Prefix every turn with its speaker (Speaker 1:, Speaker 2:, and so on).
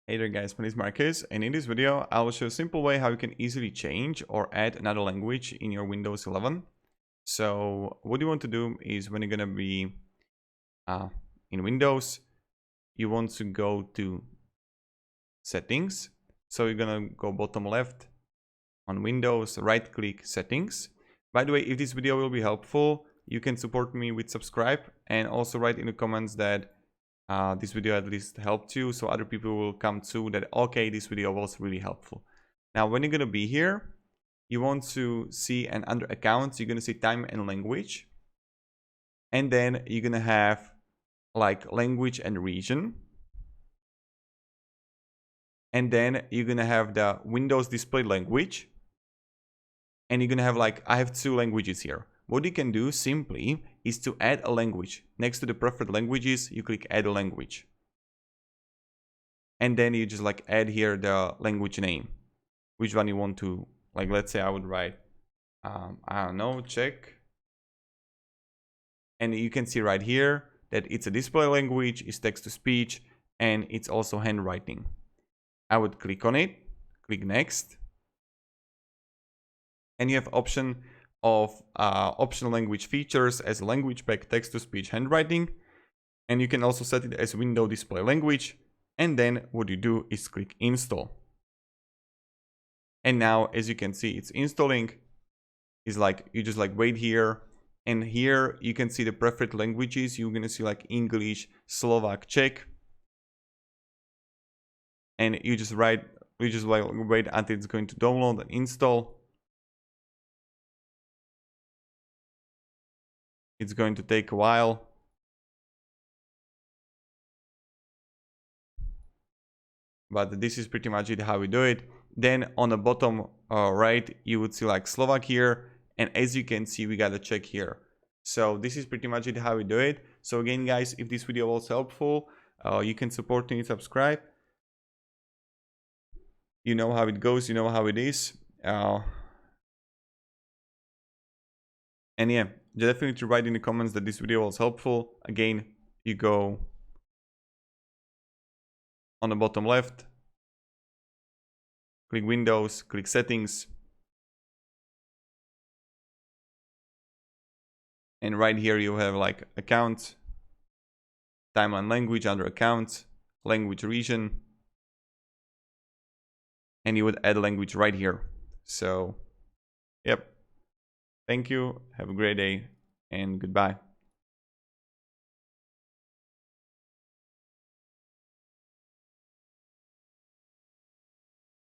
Speaker 1: Hey there guys, my name is Marcus, and in this video I will show a simple way how you can easily change or add another language in your Windows 11. So what you want to do is when you're gonna be in Windows, you want to go to settings. So you're gonna go bottom left on Windows, right click settings. By the way, if this video will be helpful, you can support me with subscribe and also write in the comments that this video at least helped you, so other people will come to that, okay, this video was really helpful. Now when you're gonna be here, you want to see, and under accounts you're gonna see time and language, and then you're gonna have like language and region, and then you're gonna have the Windows display language, and you're gonna have like, I have two languages here. What you can do simply is to add a language. Next to the preferred languages, you click add a language. And then you just like add here the language name, which one you want to, like, let's say I would write, I don't know, Czech. And you can see right here that it's a display language, it's text to speech, and it's also handwriting. I would click on it, click next. And you have option of optional language features as language pack, text to speech, handwriting. And you can also set it as window display language. And then what you do is click install. And now as you can see, it's installing. Is like, you just like wait here, and here you can see the preferred languages. You're gonna see like English, Slovak, Czech. And you just wait until it's going to download and install. It's going to take a while. But this is pretty much it, how we do it. Then on the bottom right, you would see like Slovak here. And as you can see, we got a Czech here. So this is pretty much it, how we do it. So again, guys, if this video was helpful, you can support me, subscribe. You know how it goes, you know how it is. And yeah, definitely write in the comments that this video was helpful. Again, you go on the bottom left, click Windows, click settings. And right here you have like accounts, timeline language under accounts, language region. And you would add a language right here. So, yep. Thank you. Have a great day and goodbye.